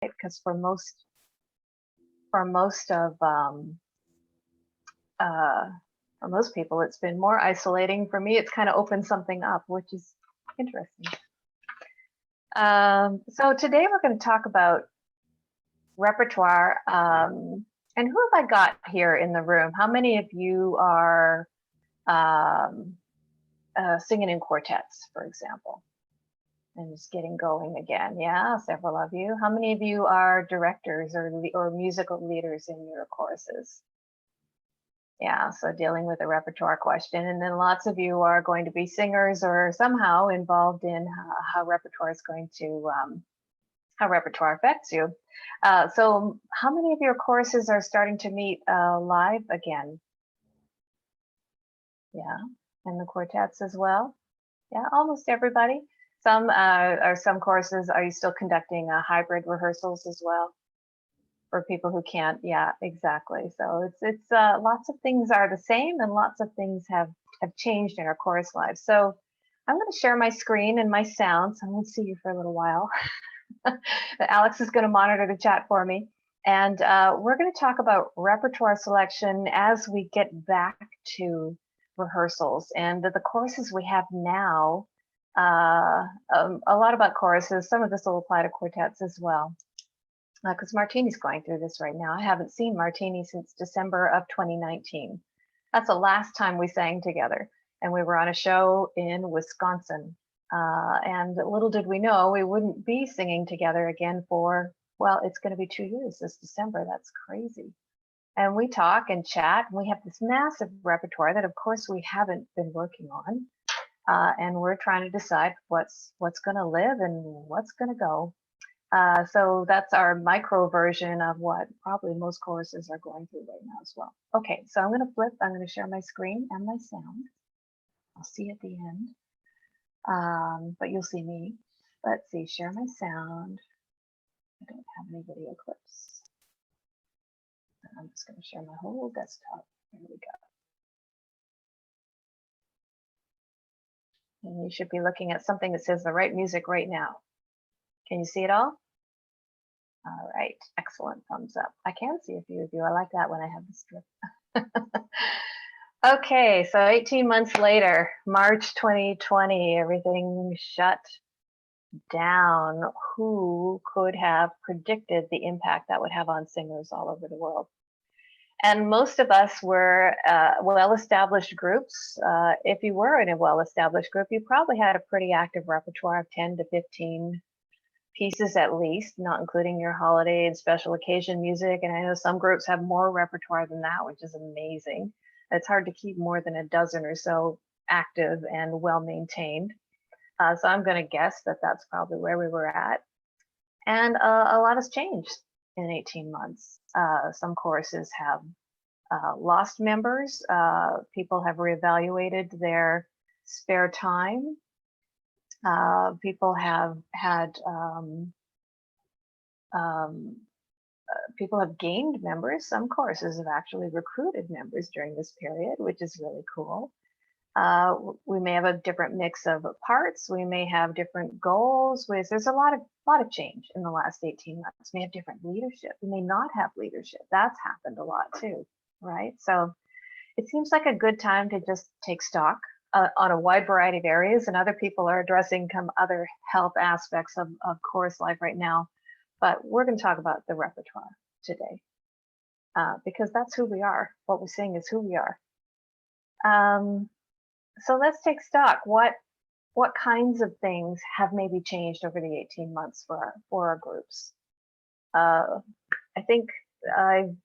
because for most people, it's been more isolating. For me, it's kind of opened something up, which is interesting. So today we're going to talk about repertoire. And who have I got here in the room? How many of you are singing in quartets, for example? And just getting going again. Yeah, several of you. How many of you are directors or musical leaders in your choruses? Yeah, so dealing with a repertoire question. And then lots of you are going to be singers or somehow involved in how repertoire is going to, how repertoire affects you. So how many of your courses are starting to meet live again? Yeah, and the quartets as well? Yeah, almost everybody. Some courses, are you still conducting hybrid rehearsals as well? For people who can't, yeah, exactly. So it's lots of things are the same and lots of things have changed in our course lives. So I'm going to share my screen and my sound. So I'm going to see you for a little while. Alex is going to monitor the chat for me. And we're going to talk about repertoire selection as we get back to rehearsals. And the courses we have now, a lot about choruses. Some of this will apply to quartets as well. Because Martini's going through this right now. I haven't seen Martini since December of 2019. That's the last time we sang together. And we were on a show in Wisconsin. And little did we know we wouldn't be singing together again for, well, it's going to be 2 years this December. That's crazy. And we talk and chat. And we have this massive repertoire that, of course, we haven't been working on. And we're trying to decide what's going to live and what's going to go. So that's our micro version of what probably most choruses are going through right now as well. Okay, so I'm going to flip. I'm going to share my screen and my sound. I'll see you at the end, but you'll see me. Let's see, share my sound. I don't have any video clips. I'm just going to share my whole desktop. There we go. And you should be looking at something that says the right music right now. Can you see it all? All right, excellent, thumbs up. I can see a few of you. I like that when I have the strip. Okay, so 18 months later, March 2020, everything shut down. Who could have predicted the impact that would have on singers all over the world? And most of us were well-established groups. If you were in a well-established group, you probably had a pretty active repertoire of 10 to 15 pieces at least, not including your holiday and special occasion music. And I know some groups have more repertoire than that, which is amazing. It's hard to keep more than a dozen or so active and well-maintained. So I'm going to guess that that's probably where we were at. And a lot has changed in 18 months. Some choruses have lost members. People have reevaluated their spare time. People have had people have gained members. Some choruses have actually recruited members during this period, which is really cool. We may have a different mix of parts. We may have different goals. There's a lot of change in the last 18 months. We have different leadership. We may not have leadership. That's happened a lot too, right? So it seems like a good time to just take stock on a wide variety of areas, and other people are addressing some other health aspects of chorus life right now. But we're going to talk about the repertoire today because that's who we are. What we're seeing is who we are. So let's take stock. What kinds of things have maybe changed over the 18 months for our groups? I think I've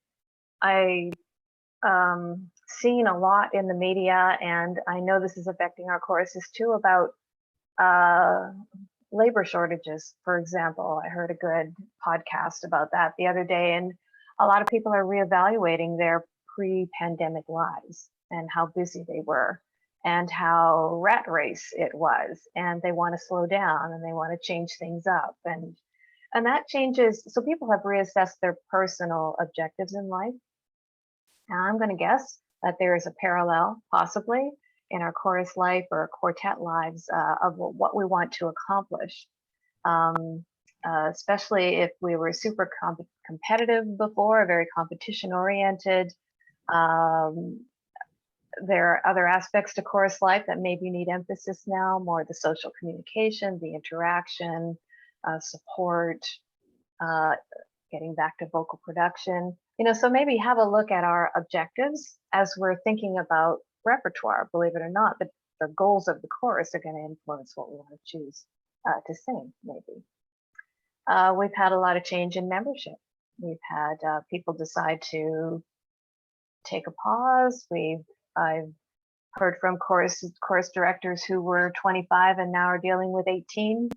seen a lot in the media, and I know this is affecting our choruses too, about labor shortages, for example. I heard a good podcast about that the other day, and a lot of people are reevaluating their pre-pandemic lives and how busy they were and how rat race it was, and they want to slow down and they want to change things up, and that changes. So people have reassessed their personal objectives in life. And I'm going to guess that there is a parallel, possibly, in our chorus life or quartet lives of what we want to accomplish. especially if we were super competitive before, very competition oriented. There are other aspects to chorus life that maybe need emphasis now, more the social communication, the interaction, support, getting back to vocal production. So maybe have a look at our objectives as we're thinking about repertoire. Believe it or not, the goals of the chorus are going to influence what we want to choose to sing, maybe. We've had a lot of change in membership. We've had people decide to take a pause. I've heard from chorus directors who were 25 and now are dealing with 18,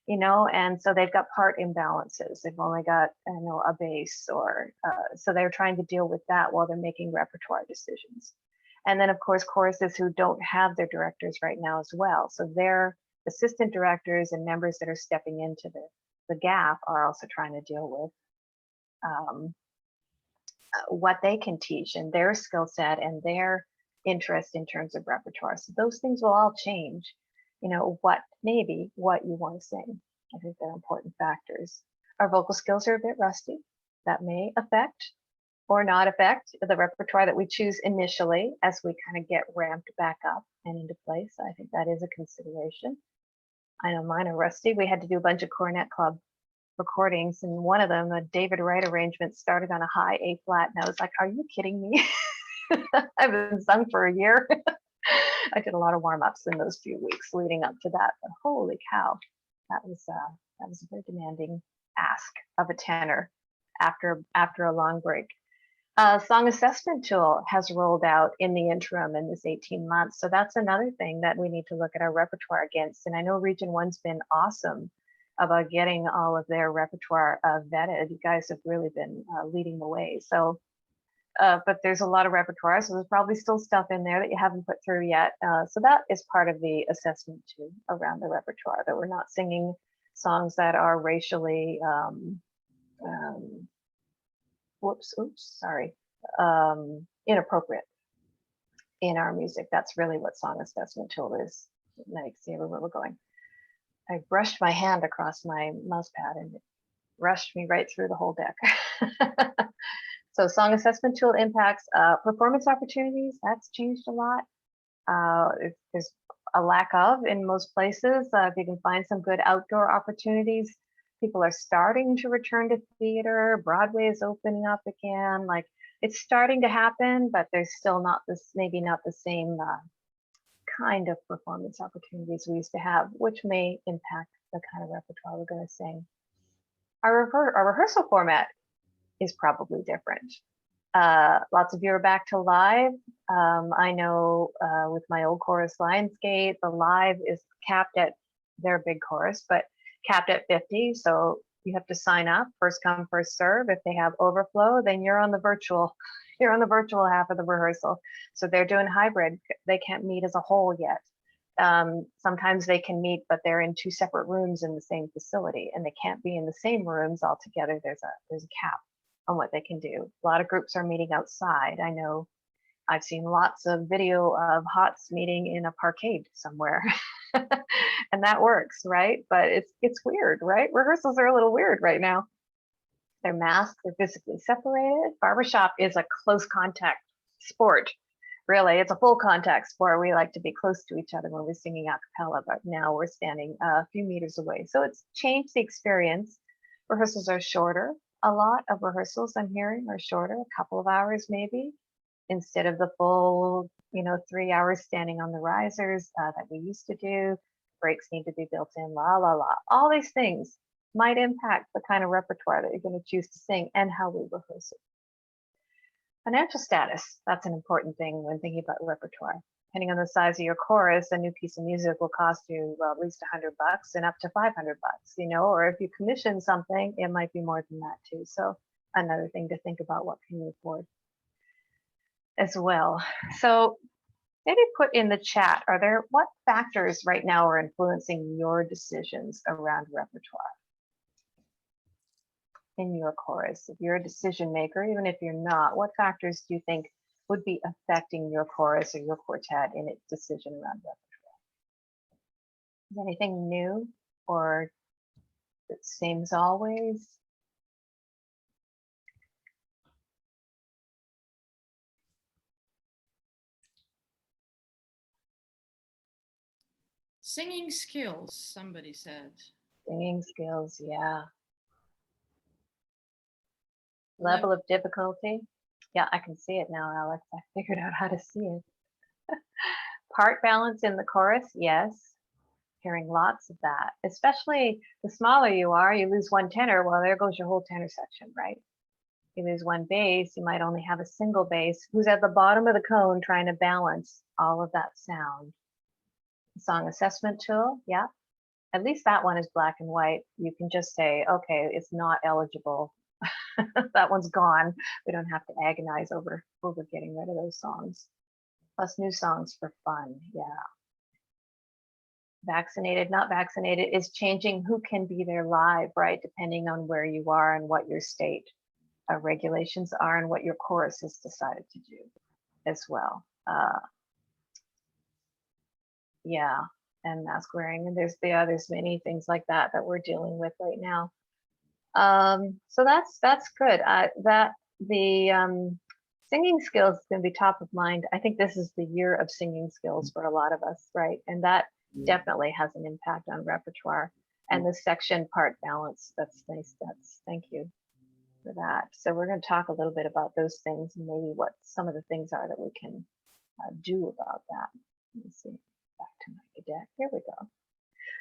and so they've got part imbalances. They've only got, a bass, or so they're trying to deal with that while they're making repertoire decisions. And then, of course, choruses who don't have their directors right now as well. So their assistant directors and members that are stepping into the gap are also trying to deal with what they can teach and their skill set and their interest in terms of repertoire. So those things will all change, what you want to sing. I think they're important factors. Our vocal skills are a bit rusty. That may affect or not affect the repertoire that we choose initially as we kind of get ramped back up and into place. I think that is a consideration. I know mine are rusty. We had to do a bunch of Cornet Club recordings, and one of them, the David Wright arrangement, started on a high A flat, and I was like, are you kidding me? I've been sung for a year. I did a lot of warm-ups in those few weeks leading up to that, but holy cow, that was a very demanding ask of a tenor after a long break. Song assessment tool has rolled out in the interim in this 18 months, so that's another thing that we need to look at our repertoire against. And I know Region 1's been awesome about getting all of their repertoire vetted. You guys have really been leading the way. So, but there's a lot of repertoire, so there's probably still stuff in there that you haven't put through yet. So that is part of the assessment too around the repertoire, that we're not singing songs that are racially, inappropriate in our music. That's really what song assessment tool is. Now you can see where we're going. I brushed my hand across my mouse pad and it rushed me right through the whole deck. So song assessment tool impacts performance opportunities. That's changed a lot. There's a lack of in most places. If you can find some good outdoor opportunities, people are starting to return to theater. Broadway is opening up again. Like, it's starting to happen, but there's still maybe not the same kind of performance opportunities we used to have, which may impact the kind of repertoire we're going to sing. Our rehearsal format is probably different. Lots of you are back to live. I know with my old chorus Lionsgate, the live is capped at, they're a big chorus, but capped at 50. So you have to sign up, first come, first serve. If they have overflow, then you're on the virtual half of the rehearsal. So they're doing hybrid. They can't meet as a whole yet. Sometimes they can meet, but they're in two separate rooms in the same facility, and they can't be in the same rooms all together. There's a cap on what they can do. A lot of groups are meeting outside. I know I've seen lots of video of HOTS meeting in a parkade somewhere. And that works, right? But it's weird, right? Rehearsals are a little weird right now. They're masked, they're physically separated. Barbershop is a close contact sport. Really, it's a full contact sport. We like to be close to each other when we're singing a cappella, but now we're standing a few meters away. So it's changed the experience. Rehearsals are shorter. A lot of rehearsals I'm hearing are shorter, a couple of hours maybe, instead of the full, 3 hours standing on the risers that we used to do. Breaks need to be built in, la, la, la. All these things might impact the kind of repertoire that you're going to choose to sing and how we rehearse it. Financial status, that's an important thing when thinking about repertoire. Depending on the size of your chorus, a new piece of music will cost you at least $100 and up to $500, or if you commission something, it might be more than that too. So another thing to think about, what can you afford as well. So maybe put in the chat, what factors right now are influencing your decisions around repertoire in your chorus? If you're a decision maker, even if you're not, what factors do you think would be affecting your chorus or your quartet in its decision around repertoire? Is anything new or It seems always. Singing skills, somebody said. Singing skills, yeah. Level of difficulty. Yeah, I can see it now, Alex. I figured out how to see it. Part balance in the chorus, yes. Hearing lots of that, especially the smaller you are, you lose one tenor, well, there goes your whole tenor section, right? You lose one bass, you might only have a single bass who's at the bottom of the cone trying to balance all of that sound. Song assessment tool, yeah. At least that one is black and white. You can just say, okay, it's not eligible. That one's gone. We don't have to agonize over getting rid of those songs. Plus new songs for fun, yeah. Vaccinated, not vaccinated is changing who can be there live, right? Depending on where you are and what your state regulations are and what your chorus has decided to do as well. Yeah, and mask wearing, and there's many things like that that we're dealing with right now. So that's good. Singing skills is going to be top of mind. I think this is the year of singing skills for a lot of us, right? And that definitely has an impact on repertoire. And the section part balance, that's nice. Thank you for that. So we're going to talk a little bit about those things and maybe what some of the things are that we can do about that. Let me see, back to my deck. Here we go.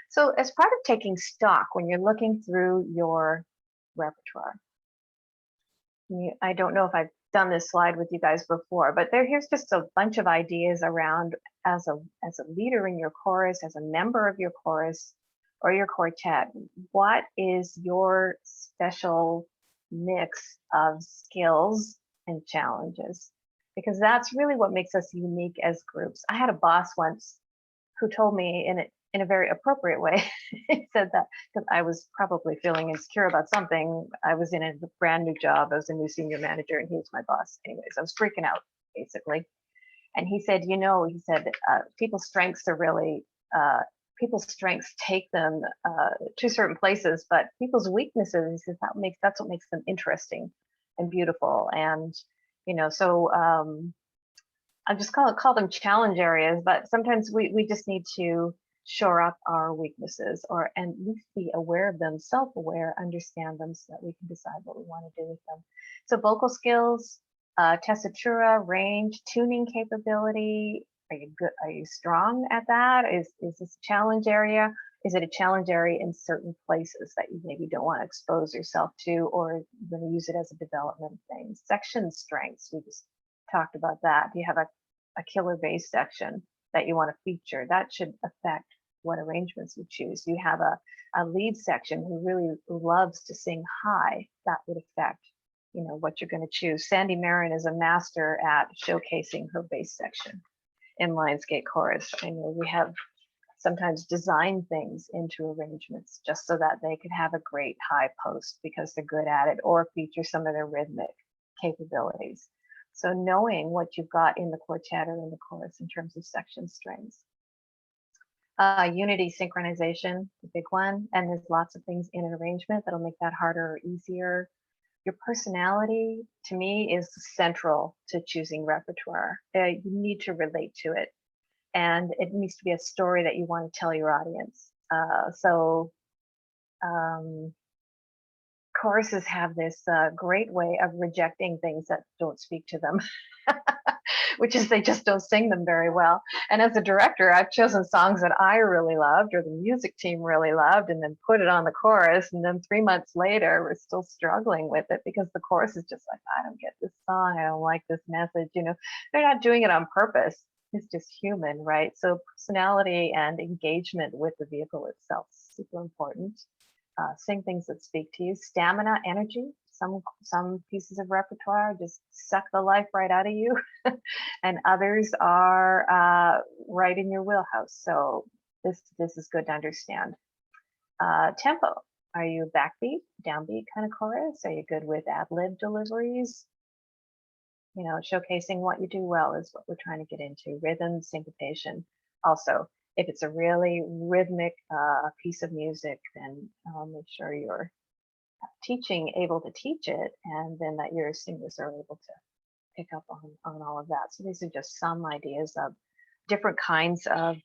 So as part of taking stock, when you're looking through your repertoire, I don't know if I've done this slide with you guys before, but here's just a bunch of ideas around as a leader in your chorus, as a member of your chorus or your quartet, what is your special mix of skills and challenges? Because that's really what makes us unique as groups. I had a boss once who told me in a very appropriate way. He said that because I was probably feeling insecure about something. I was in a brand new job. I was a new senior manager and he was my boss. Anyways, I was freaking out basically. And he said, people's strengths are really, people's strengths take them to certain places, but people's weaknesses, he says, that's what makes them interesting and beautiful. And, I just call them challenge areas, but sometimes we just need to shore up our weaknesses or and at least be aware of them, self-aware, understand them so that we can decide what we want to do with them. So vocal skills, tessitura, range, tuning capability. Are you good? Are you strong at that? Is this a challenge area? Is it a challenge area in certain places that you maybe don't want to expose yourself to, or you're going to use it as a development thing? Section strengths, we just talked about that. Do you have a killer bass section that you want to feature? That should affect what arrangements you choose. You have a lead section who really loves to sing high. That would affect, what you're going to choose. Sandy Marin is a master at showcasing her bass section in Lionsgate Chorus. I know we have sometimes designed things into arrangements just so that they could have a great high post because they're good at it, or feature some of their rhythmic capabilities. So knowing what you've got in the quartet or in the chorus in terms of section strings. Unity synchronization, the big one, and there's lots of things in an arrangement that'll make that harder or easier. Your personality, to me, is central to choosing repertoire. You need to relate to it, and it needs to be a story that you want to tell your audience. Choruses have this great way of rejecting things that don't speak to them, which is they just don't sing them very well. And as a director, I've chosen songs that I really loved or the music team really loved and then put it on the chorus. And then 3 months later, we're still struggling with it because the chorus is just like, I don't get this song. I don't like this message. They're not doing it on purpose. It's just human, right? So personality and engagement with the vehicle itself is super important. Sing things that speak to you. Stamina, energy. Some pieces of repertoire just suck the life right out of you, and others are right in your wheelhouse. So this is good to understand. Tempo. Are you backbeat, downbeat kind of chorus? Are you good with ad-lib deliveries? Showcasing what you do well is what we're trying to get into. Rhythm, syncopation. Also, If it's a really rhythmic piece of music, then make sure you're able to teach it, and then that your singers are able to pick up on all of that. So these are just some ideas of different kinds of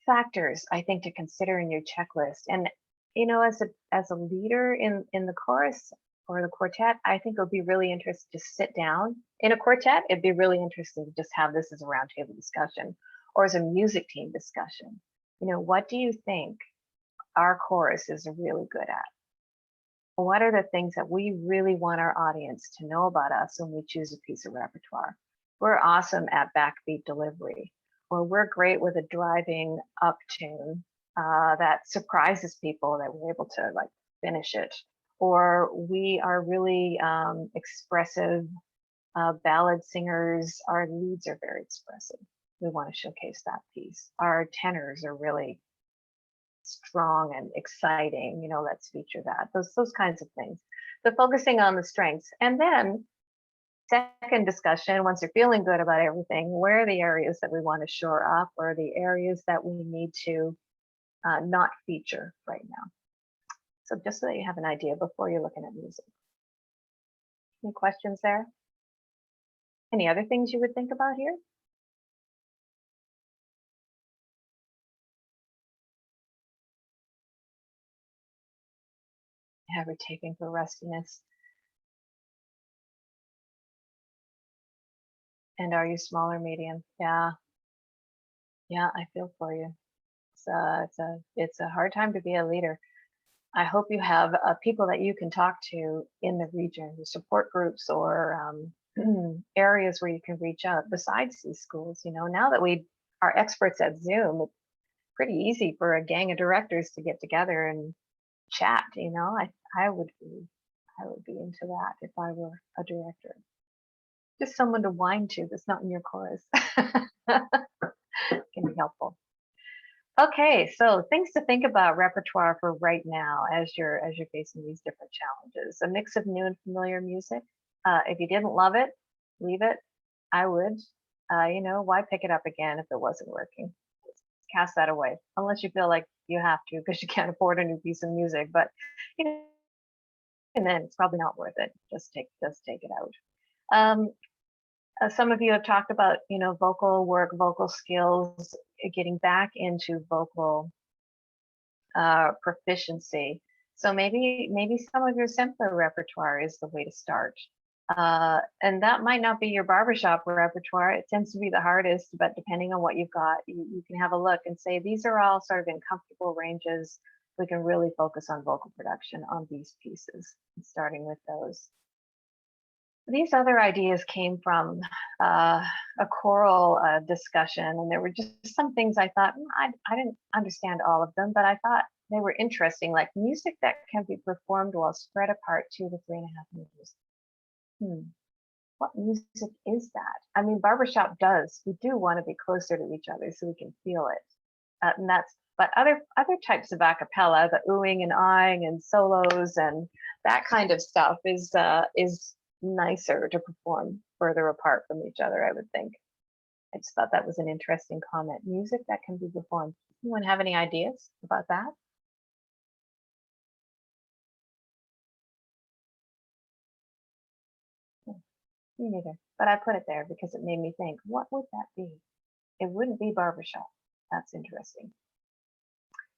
factors, I think, to consider in your checklist. And as a leader in the chorus or the quartet, I think it would be really interesting to sit down. In a quartet, it'd be really interesting to just have this as a roundtable discussion, or as a music team discussion. What do you think our chorus is really good at? What are the things that we really want our audience to know about us when we choose a piece of repertoire? We're awesome at backbeat delivery, or we're great with a driving up tune that surprises people that we're able to like finish it, or we are really expressive ballad singers. Our leads are very expressive. We want to showcase that piece. Our tenors are really strong and exciting, let's feature that. Those kinds of things. So focusing on the strengths. And then second discussion, once you're feeling good about everything, where are the areas that we want to shore up, or the areas that we need to not feature right now? So just so that you have an idea before you're looking at music. Any questions there? Any other things you would think about here? Yeah, we're taping for rustiness. And are you small or medium? Yeah. Yeah, I feel for you. It's a hard time to be a leader. I hope you have people that you can talk to in the region, support groups, or areas where you can reach out besides these schools. Now that we are experts at Zoom, it's pretty easy for a gang of directors to get together and chat. I would be into that if I were a director. Just someone to whine to that's not in your chorus. Can be helpful. Okay, so things to think about repertoire for right now as you're facing these different challenges. A mix of new and familiar music. If you didn't love it, leave it. I would. Why pick it up again if it wasn't working? Just cast that away, unless you feel like you have to because you can't afford a new piece of music. But and then it's probably not worth it. Just take it out. Some of you have talked about, vocal work, vocal skills, getting back into vocal proficiency. So maybe some of your simpler repertoire is the way to start. And that might not be your barbershop repertoire. It tends to be the hardest, but depending on what you've got, you can have a look and say, these are all sort of in comfortable ranges. We can really focus on vocal production on these pieces, starting with those. These other ideas came from a choral discussion, and there were just some things I thought, I didn't understand all of them, but I thought they were interesting, like music that can be performed while spread apart 2 to 3.5 meters. What music is that? I mean, barbershop does. We do want to be closer to each other so we can feel it. But other types of a cappella, the oohing and ahhing and solos and that kind of stuff is nicer to perform further apart from each other, I would think. I just thought that was an interesting comment. Music that can be performed. Anyone have any ideas about that? Me neither, but I put it there because it made me think, what would that be? It wouldn't be barbershop. That's interesting.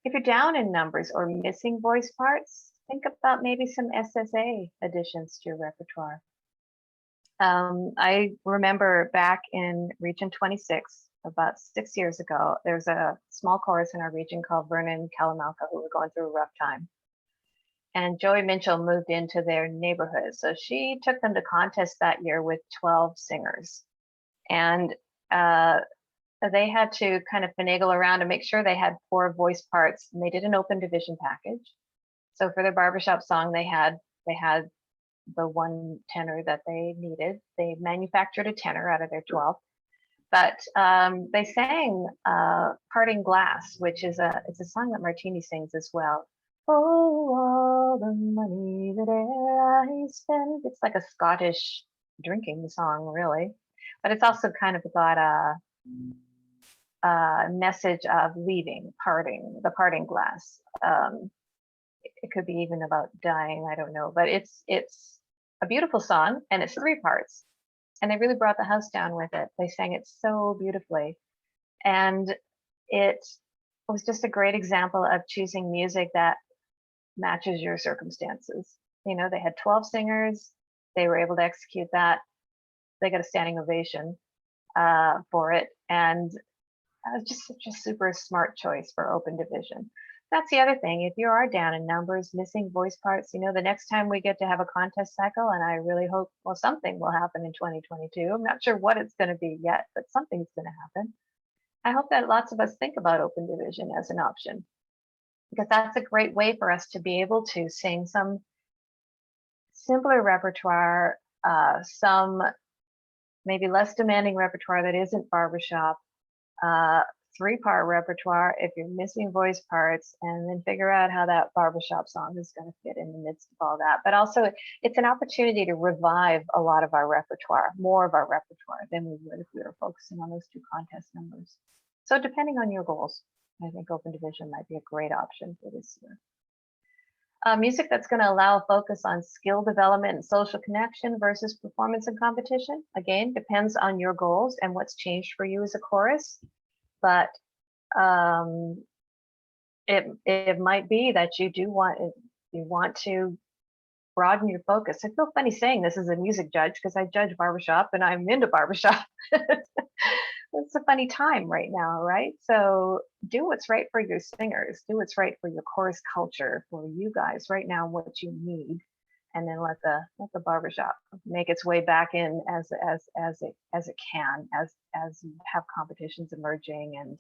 If you're down in numbers or missing voice parts, think about maybe some SSA additions to your repertoire. I remember back in Region 26, about 6 years ago, there's a small chorus in our region called Vernon Kalamalka who were going through a rough time. And Joey Mitchell moved into their neighborhood. So she took them to contest that year with 12 singers. And they had to kind of finagle around to make sure they had 4 voice parts. And they did an open division package. So for their barbershop song, they had the one tenor that they needed. They manufactured a tenor out of their 12. But they sang Parting Glass, which is it's a song that Martini sings as well. Oh, all the money that I spend. It's like a Scottish drinking song, really. But it's also kind of got message of leaving, parting, the parting glass. It could be even about dying, I don't know, but it's a beautiful song, and it's 3 parts, and they really brought the house down with it. They sang it so beautifully, and it was just a great example of choosing music that matches your circumstances. You know, they had 12 singers, they were able to execute that. They got a standing ovation for it, and just such a super smart choice for open division. That's the other thing. If you are down in numbers, missing voice parts, you know, the next time we get to have a contest cycle, and I really hope, well, something will happen in 2022. I'm not sure what it's going to be yet, but something's going to happen. I hope that lots of us think about open division as an option, because that's a great way for us to be able to sing some simpler repertoire, some maybe less demanding repertoire that isn't barbershop, 3-part repertoire if you're missing voice parts, and then figure out how that barbershop song is going to fit in the midst of all that. But also, it's an opportunity to revive a lot of our repertoire, more of our repertoire than we would if we were focusing on those 2 contest numbers. So depending on your goals, I think open division might be a great option for this year. Music that's going to allow a focus on skill development and social connection versus performance and competition. Again, depends on your goals and what's changed for you as a chorus. But it might be that you want to broaden your focus. I feel funny saying this as a music judge because I judge barbershop and I'm into barbershop. It's a funny time right now, right? So do what's right for your singers, do what's right for your chorus culture, for you guys right now, what you need, and then let the barbershop make its way back in as it can, as you have competitions emerging,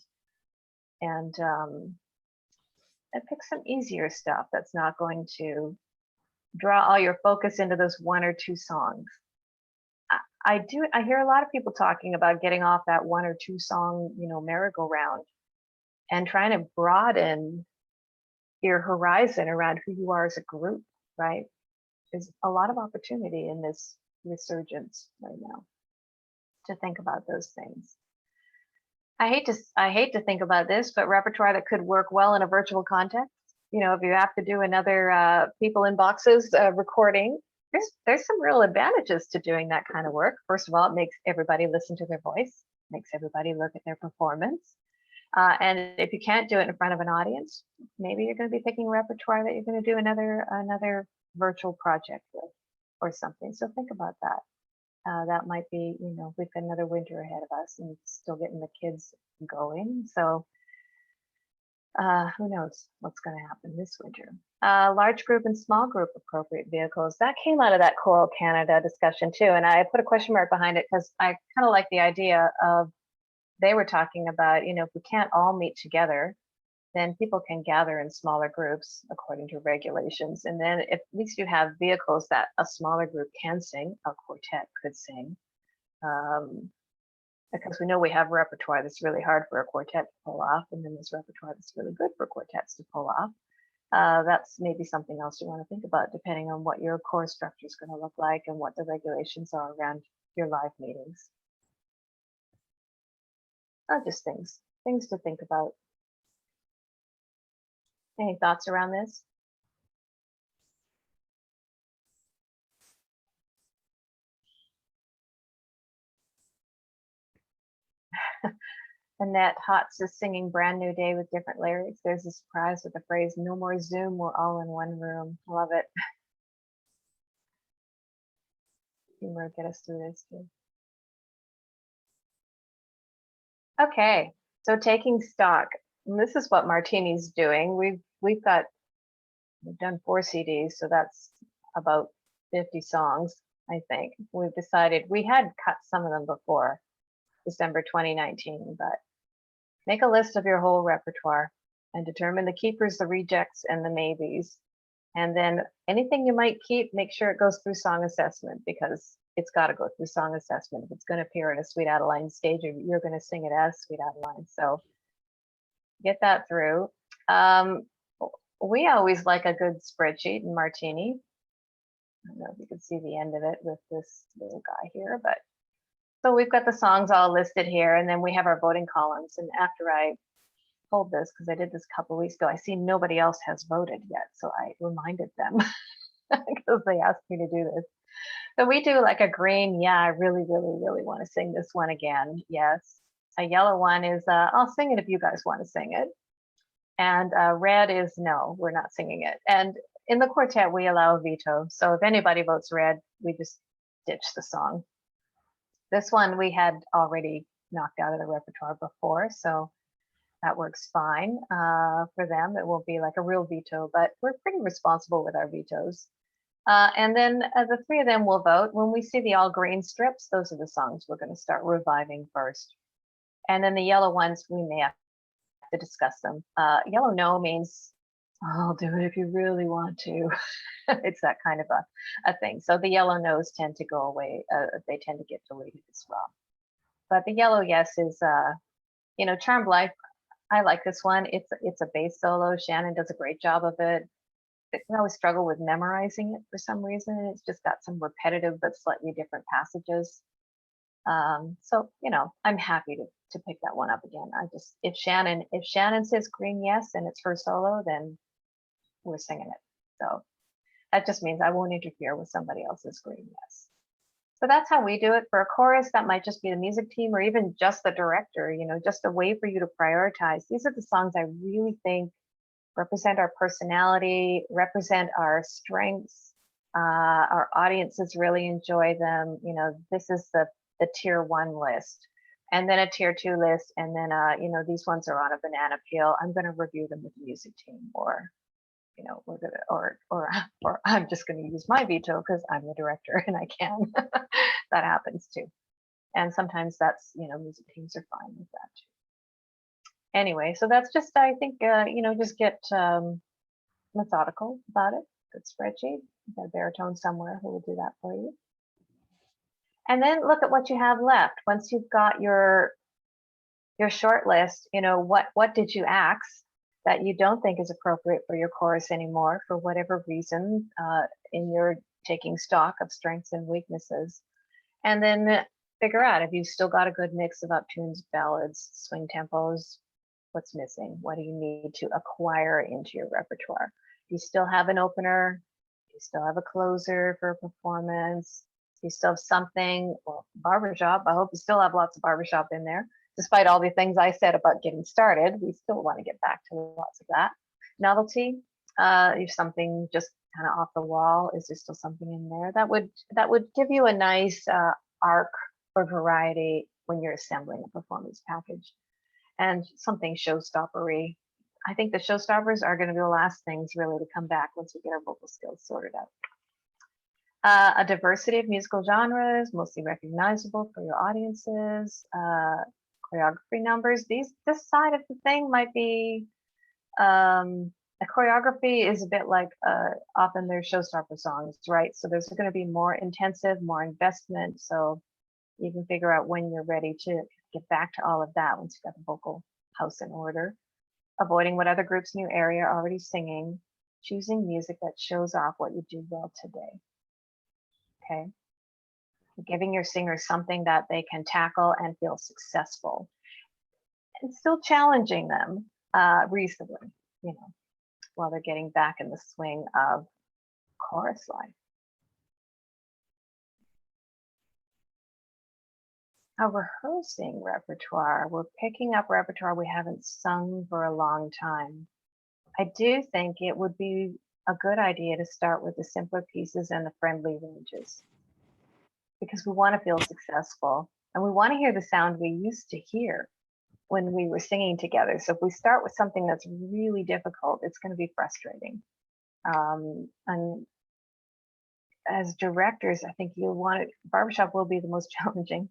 and pick some easier stuff that's not going to draw all your focus into those 1 or 2 songs. I hear a lot of people talking about getting off that 1 or 2 song, you know, merry-go-round, and trying to broaden your horizon around who you are as a group, right? There's a lot of opportunity in this resurgence right now to think about those things. I hate to think about this, but repertoire that could work well in a virtual context. You know, if you have to do another people in boxes recording, there's some real advantages to doing that kind of work. First of all, it makes everybody listen to their voice, makes everybody look at their performance. And if you can't do it in front of an audience, maybe you're going to be picking repertoire that you're going to do another virtual project with or something. So think about that. That might be, you know, we've got another winter ahead of us and still getting the kids going. So who knows what's going to happen this winter. Large group and small group appropriate vehicles. That came out of that Choral Canada discussion too. And I put a question mark behind it because I kind of like the idea of, they were talking about, you know, if we can't all meet together, then people can gather in smaller groups according to regulations. And then at least you have vehicles that a smaller group can sing, a quartet could sing. Because we know we have repertoire that's really hard for a quartet to pull off, and then there's repertoire that's really good for quartets to pull off. That's maybe something else you want to think about, depending on what your core structure is going to look like and what the regulations are around your live meetings. Just things to think about. Any thoughts around this? Annette Hotz is singing Brand New Day with different lyrics. There's a surprise with the phrase, no more Zoom, we're all in one room. Love it. Humor, get us through this too. Okay, so taking stock. And this is what Martini's doing. We've done 4 CDs, so that's about 50 songs, I think. We've decided, we had cut some of them before December 2019, but make a list of your whole repertoire and determine the keepers, the rejects, and the maybes. And then anything you might keep, make sure it goes through song assessment, because it's got to go through song assessment. If it's going to appear in a Sweet Adeline stage, you're going to sing it as Sweet Adeline. So get that through. We always like a good spreadsheet in Martini. I don't know if you can see the end of it with this little guy here, but So we've got the songs all listed here, and then we have our voting columns. And after I pulled this, because I did this a couple of weeks ago, I see nobody else has voted yet. So I reminded them because they asked me to do this. So we do like a green, yeah, I really, really, really want to sing this one again. Yes. A yellow one is, I'll sing it if you guys want to sing it. And red is, no, we're not singing it. And in the quartet, we allow a veto. So if anybody votes red, we just ditch the song. This one we had already knocked out of the repertoire before, so that works fine for them. It will be like a real veto, but we're pretty responsible with our vetoes. And then the three of them will vote. When we see the all green strips, those are the songs we're going to start reviving first. And then the yellow ones, we may have to discuss them. Yellow no means, I'll do it if you really want to. It's that kind of a thing. So the yellow no's tend to go away. They tend to get deleted as well. But the yellow yes is, Charmed Life. I like this one. It's a bass solo. Shannon does a great job of it. I always struggle with memorizing it for some reason. It's just got some repetitive but slightly different passages. So I'm happy to pick that one up again. If Shannon says green yes and it's her solo, then we're singing it. So that just means I won't interfere with somebody else's green yes. So that's how we do it. For a chorus, that might just be the music team or even just the director, just a way for you to prioritize. These are the songs I really think represent our personality, represent our strengths. Our audiences really enjoy them. This is the tier 1 list, and then a tier 2 list, and then these ones are on a banana peel. I'm going to review them with the music team, or we're gonna, or I'm just going to use my veto because I'm the director and I can. That happens too, and sometimes that's music teams are fine with that too. Anyway, so that's just, I think, just get methodical about it. Good spreadsheet. You've got a baritone somewhere who will do that for you. And then look at what you have left. Once you've got your short list, what did you axe that you don't think is appropriate for your chorus anymore for whatever reason in your taking stock of strengths and weaknesses. And then figure out if you've still got a good mix of uptunes, ballads, swing tempos. What's missing? What do you need to acquire into your repertoire? Do you still have an opener? Do you still have a closer for a performance? Do you still have something? Well, barbershop, I hope you still have lots of barbershop in there. Despite all the things I said about getting started, we still want to get back to lots of that. Novelty, if something just kind of off the wall, is there still something in there? That would give you a nice arc for variety when you're assembling a performance package. And something showstoppery. I think the showstoppers are going to be the last things really to come back once we get our vocal skills sorted out. A diversity of musical genres, mostly recognizable for your audiences. Choreography numbers. This side of the thing might be, a choreography is a bit like often there's showstopper songs, right? So there's going to be more intensive, more investment. So you can figure out when you're ready to get back to all of that once you've got the vocal house in order. Avoiding what other groups in your area are already singing. Choosing music that shows off what you do well today. Okay. Giving your singers something that they can tackle and feel successful. And still challenging them reasonably, while they're getting back in the swing of chorus life. A rehearsing repertoire. We're picking up repertoire we haven't sung for a long time. I do think it would be a good idea to start with the simpler pieces and the friendly ranges, because we want to feel successful and we want to hear the sound we used to hear when we were singing together. So if we start with something that's really difficult, it's going to be frustrating. And as directors, I think you'll want it. Barbershop will be the most challenging.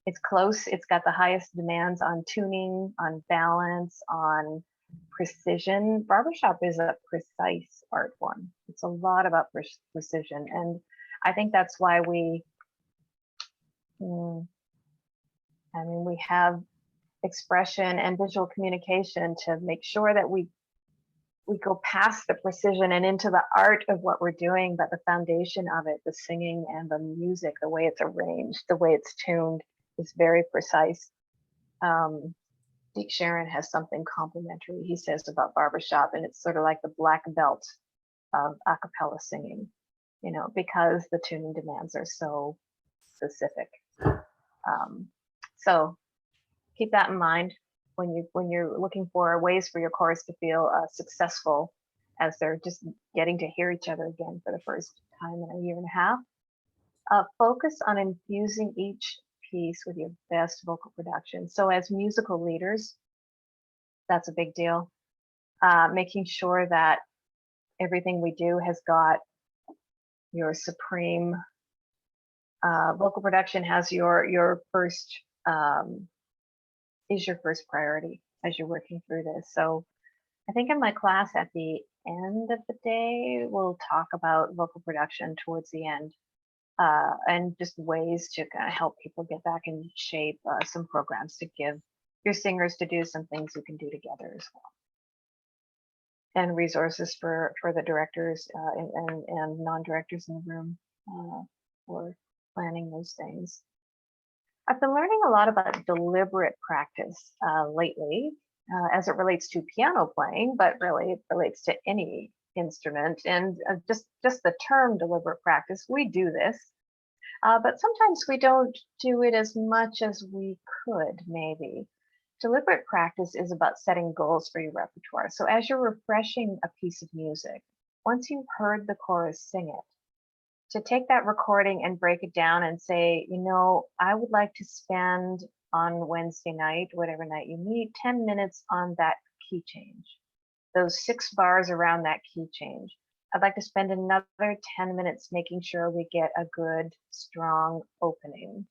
It's close. It's got the highest demands on tuning, on balance, on precision. Barbershop is a precise art form. It's a lot about precision. And I think that's why we have expression and visual communication to make sure that we go past the precision and into the art of what we're doing, but the foundation of it, the singing and the music, the way it's arranged, the way it's tuned, is very precise. Dick Sharon has something complimentary he says about barbershop, and it's sort of like the black belt of a cappella singing, you know, because the tuning demands are so specific. So keep that in mind when you're looking for ways for your chorus to feel successful as they're just getting to hear each other again for the first time in a year and a half. Focus on infusing each piece with your best vocal production. So as musical leaders, that's a big deal. Making sure that everything we do has got your supreme vocal production, has your first is your first priority as you're working through this. So I think in my class at the end of the day, we'll talk about vocal production towards the end, and just ways to kind of help people get back in shape, some programs to give your singers to do some things you can do together as well. And resources for the directors and non-directors in the room for planning those things. I've been learning a lot about deliberate practice lately as it relates to piano playing, but really it relates to any instrument. And just the term deliberate practice, we do this, but sometimes we don't do it as much as we could maybe. Deliberate practice is about setting goals for your repertoire. So as you're refreshing a piece of music, once you've heard the chorus sing it, to take that recording and break it down and say, you know, I would like to spend on Wednesday night, whatever night you meet, 10 minutes on that key change, those 6 bars around that key change. I'd like to spend another 10 minutes making sure we get a good, strong opening.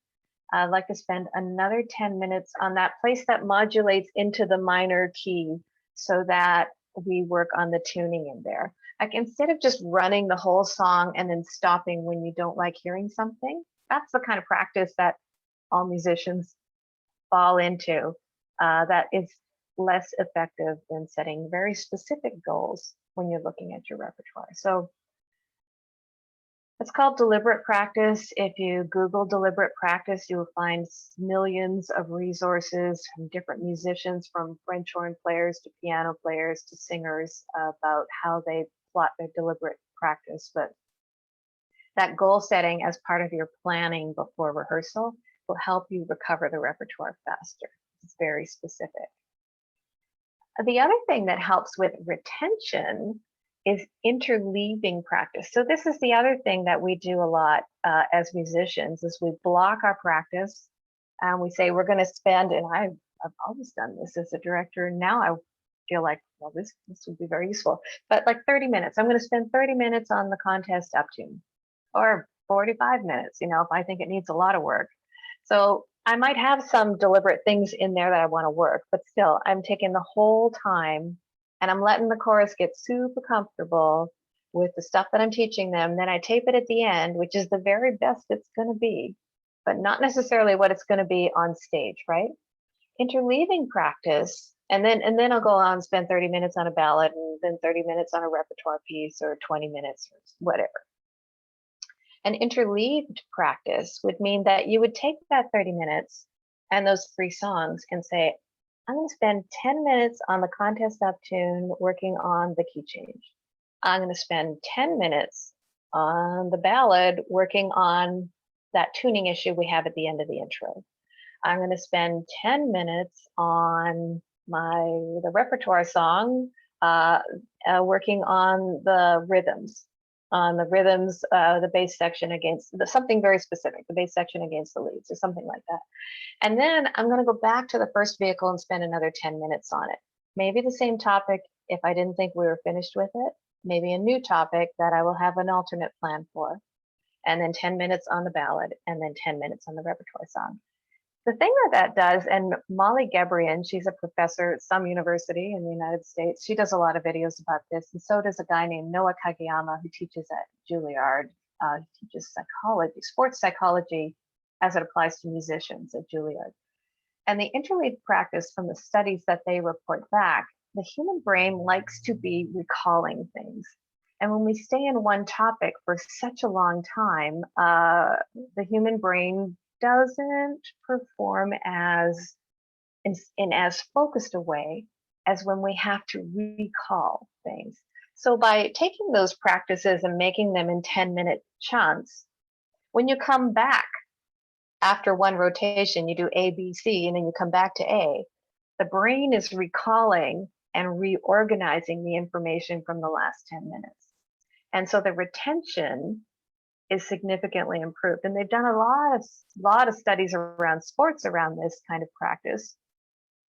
I'd like to spend another 10 minutes on that place that modulates into the minor key so that we work on the tuning in there. Like instead of just running the whole song and then stopping when you don't like hearing something, that's the kind of practice that all musicians fall into. That is less effective than setting very specific goals when you're looking at your repertoire. So it's called deliberate practice. If you Google deliberate practice, you will find millions of resources from different musicians, from French horn players to piano players to singers, about how they plot their deliberate practice. But that goal setting as part of your planning before rehearsal will help you recover the repertoire faster. It's very specific. The other thing that helps with retention is interleaving practice. So this is the other thing that we do a lot as musicians, is we block our practice and we say we're going to spend, and I've always done this as a director. Now I feel like, well, this would be very useful, but like 30 minutes. I'm going to spend 30 minutes on the contest up tune, or 45 minutes, you know, if I think it needs a lot of work. So I might have some deliberate things in there that I want to work, but still I'm taking the whole time and I'm letting the chorus get super comfortable with the stuff that I'm teaching them. Then I tape it at the end, which is the very best it's going to be, but not necessarily what it's going to be on stage, right? Interleaving practice, and then I'll go on and spend 30 minutes on a ballad, and then 30 minutes on a repertoire piece, or 20 minutes or whatever. An interleaved practice would mean that you would take that 30 minutes and those 3 songs and say, I'm going to spend 10 minutes on the contest up tune working on the key change. I'm going to spend 10 minutes on the ballad working on that tuning issue we have at the end of the intro. I'm going to spend 10 minutes on the repertoire song, working on the rhythms, the bass section against something very specific, the bass section against the leads or something like that. And then I'm going to go back to the first vehicle and spend another 10 minutes on it. Maybe the same topic if I didn't think we were finished with it, maybe a new topic that I will have an alternate plan for, and then 10 minutes on the ballad, and then 10 minutes on the repertoire song. The thing that does, and Molly Gebrian, she's a professor at some university in the United States, she does a lot of videos about this, and so does a guy named Noah Kageyama who teaches at Juilliard. He teaches psychology, sports psychology, as it applies to musicians at Juilliard. And the interleaved practice, from the studies that they report back, the human brain likes to be recalling things. And when we stay in one topic for such a long time, the human brain doesn't perform as in as focused a way as when we have to recall things. So by taking those practices and making them in 10-minute chunks, when you come back after one rotation, you do A, B, C, and then you come back to A, the brain is recalling and reorganizing the information from the last 10 minutes. And so the retention is significantly improved. And they've done a lot of studies around sports around this kind of practice,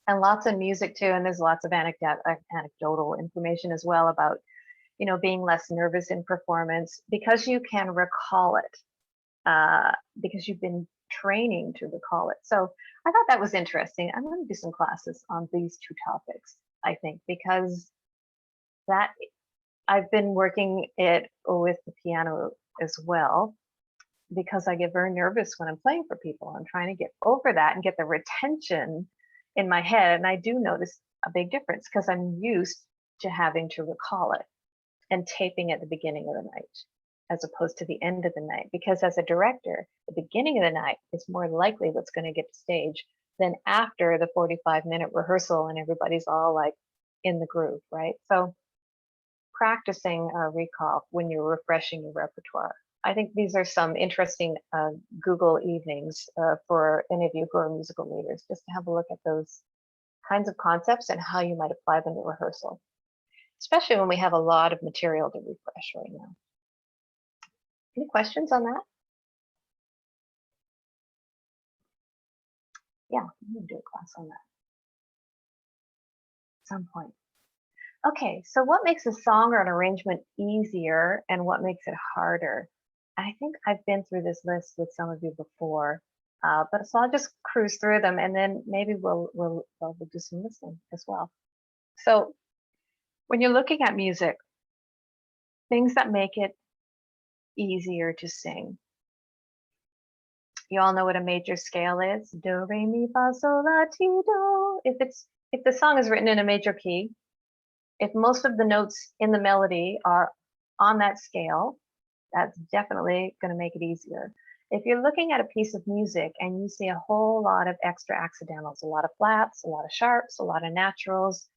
and lots of music too. And there's lots of anecdotal information as well about, being less nervous in performance because you can recall it, because you've been training to recall it. So I thought that was interesting. I'm going to do some classes on these two topics, I think, because that I've been working it with the piano as well, because I get very nervous when I'm playing for people. I'm trying to get over that and get the retention in my head. And I do notice a big difference because I'm used to having to recall it and taping at the beginning of the night as opposed to the end of the night. Because as a director, the beginning of the night is more likely what's going to get to stage than after the 45-minute rehearsal and everybody's all like in the groove, right? So practicing recall when you're refreshing your repertoire. I think these are some interesting Google evenings for any of you who are musical leaders, just to have a look at those kinds of concepts and how you might apply them to rehearsal, especially when we have a lot of material to refresh right now. Any questions on that? Yeah, I'm going to do a class on that at some point. Okay, so what makes a song or an arrangement easier and what makes it harder? I think I've been through this list with some of you before, but so I'll just cruise through them and then maybe we'll do some listening as well. So when you're looking at music, things that make it easier to sing. You all know what a major scale is. Do, re, mi, fa, sol, la, ti, do. If the song is written in a major key, if most of the notes in the melody are on that scale, that's definitely going to make it easier. If you're looking at a piece of music and you see a whole lot of extra accidentals, a lot of flats, a lot of sharps, a lot of naturals,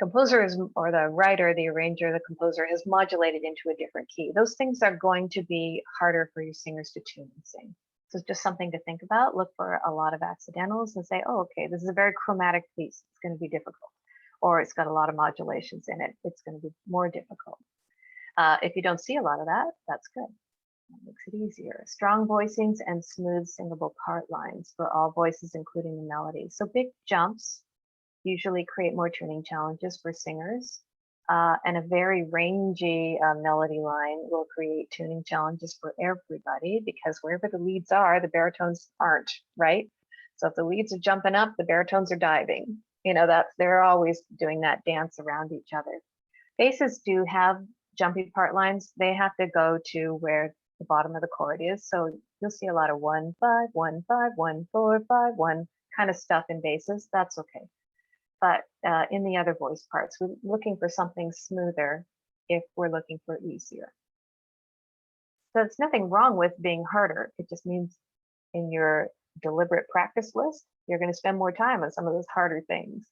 composers or the writer, the arranger, the composer has modulated into a different key. Those things are going to be harder for your singers to tune and sing. So it's just something to think about. Look for a lot of accidentals and say, oh, okay, this is a very chromatic piece. It's going to be difficult. Or it's got a lot of modulations in it. It's going to be more difficult. If you don't see a lot of that, that's good. That makes it easier. Strong voicings and smooth singable part lines for all voices, including the melody. So big jumps usually create more tuning challenges for singers. And a very rangy melody line will create tuning challenges for everybody because wherever the leads are, the baritones aren't, right? So if the leads are jumping up, the baritones are diving. They're always doing that dance around each other. Basses do have jumpy part lines. They have to go to where the bottom of the chord is. So you'll see a lot of 1 5 1 5 1 4 5 1 kind of stuff in basses. That's okay. But in the other voice parts, we're looking for something smoother if we're looking for easier. So it's nothing wrong with being harder. It just means in your deliberate practice list, you're going to spend more time on some of those harder things.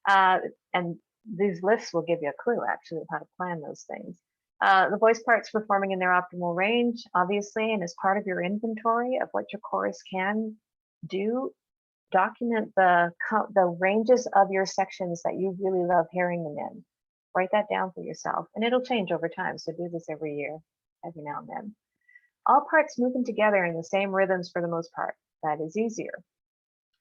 And these lists will give you a clue actually of how to plan those things. The voice parts performing in their optimal range, obviously, and as part of your inventory of what your chorus can do, document the ranges of your sections that you really love hearing them in. Write that down for yourself, and it'll change over time. So do this every year, every now and then. All parts moving together in the same rhythms for the most part. That is easier.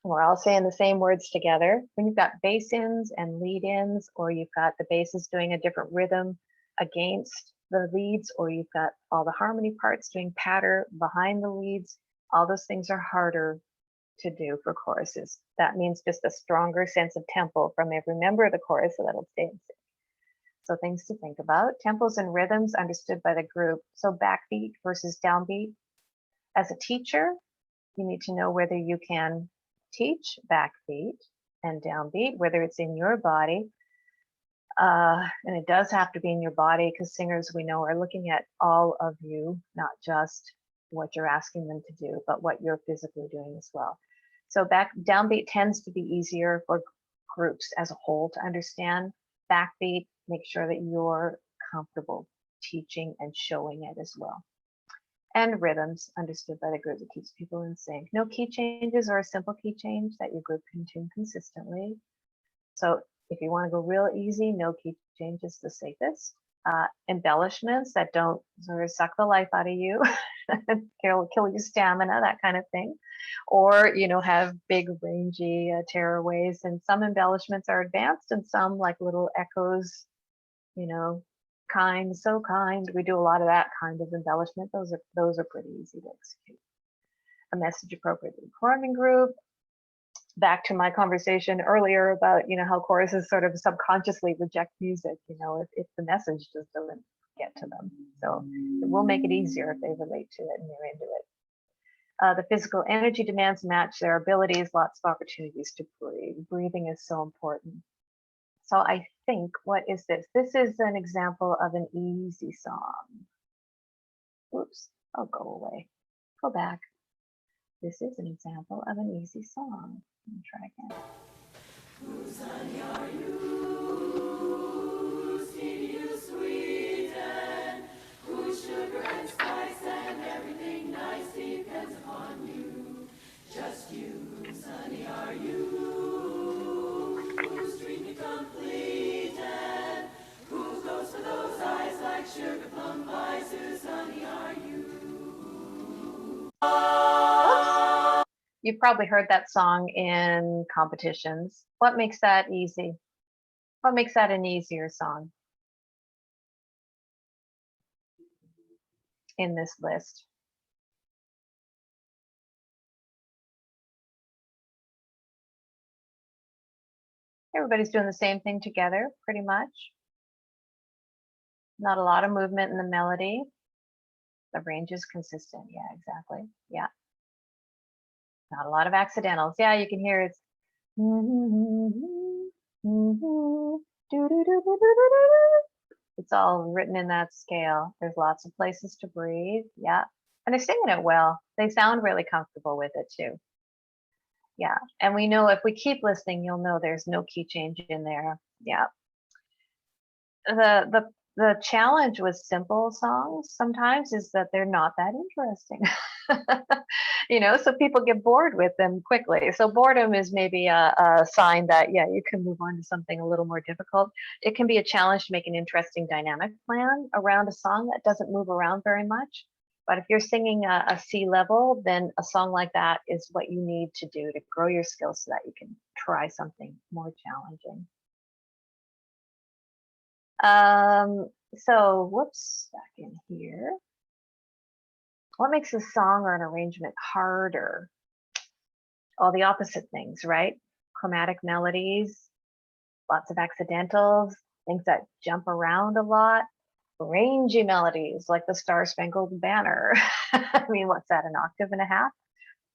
We're all saying the same words together. When you've got bass-ins and lead-ins, or you've got the basses doing a different rhythm against the leads, or you've got all the harmony parts doing patter behind the leads, all those things are harder to do for choruses. That means just a stronger sense of tempo from every member of the chorus so that'll stay in sync. So things to think about. Tempos and rhythms understood by the group. So backbeat versus downbeat. As a teacher, you need to know whether you can teach backbeat and downbeat, whether it's in your body. And it does have to be in your body because singers we know are looking at all of you, not just what you're asking them to do, but what you're physically doing as well. So downbeat tends to be easier for groups as a whole to understand. Backbeat, make sure that you're comfortable teaching and showing it as well. And rhythms, understood by the group, that keeps people in sync. No key changes or a simple key change that your group can tune consistently. So if you want to go real easy, no key change is the safest. Embellishments that don't sort of suck the life out of you, kill your stamina, that kind of thing. Or, have big rangy tearaways. And some embellishments are advanced and some like little echoes, kind, so kind. We do a lot of that kind of embellishment. Those are pretty easy to execute. A message appropriately performing group. Back to my conversation earlier about, how choruses sort of subconsciously reject music, if the message just doesn't get to them. So it will make it easier if they relate to it and they're into it. The physical energy demands match their abilities, lots of opportunities to breathe. Breathing is so important. So I think, what is this? This is an example of an easy song. Oops, I'll go away. Go back. This is an example of an easy song. Let me try again. Whose honey are you? Whose tea you sweeten? Whose sugar and spice and everything nice depends upon you. Just you. Whose honey are you? Whose dream you completed? Who goes for those eyes like sugar plum pies? Whose honey are you? You've probably heard that song in competitions. What makes that easy? What makes that an easier song in this list? Everybody's doing the same thing together, pretty much. Not a lot of movement in the melody. The range is consistent. Yeah, exactly. Yeah. Not a lot of accidentals. Yeah, you can hear it's it's all written in that scale. There's lots of places to breathe. Yeah. And they're singing it well. They sound really comfortable with it too. Yeah. And we know if we keep listening, you'll know there's no key change in there. Yeah. The challenge with simple songs sometimes is that they're not that interesting. So people get bored with them quickly. So boredom is maybe a sign that, yeah, you can move on to something a little more difficult. It can be a challenge to make an interesting dynamic plan around a song that doesn't move around very much. But if you're singing a C level, then a song like that is what you need to do to grow your skills so that you can try something more challenging. So whoops, back in here. What makes a song or an arrangement harder? All the opposite things, right? Chromatic melodies, lots of accidentals, things that jump around a lot, rangy melodies like the Star Spangled Banner. I mean, what's that, an octave and a half?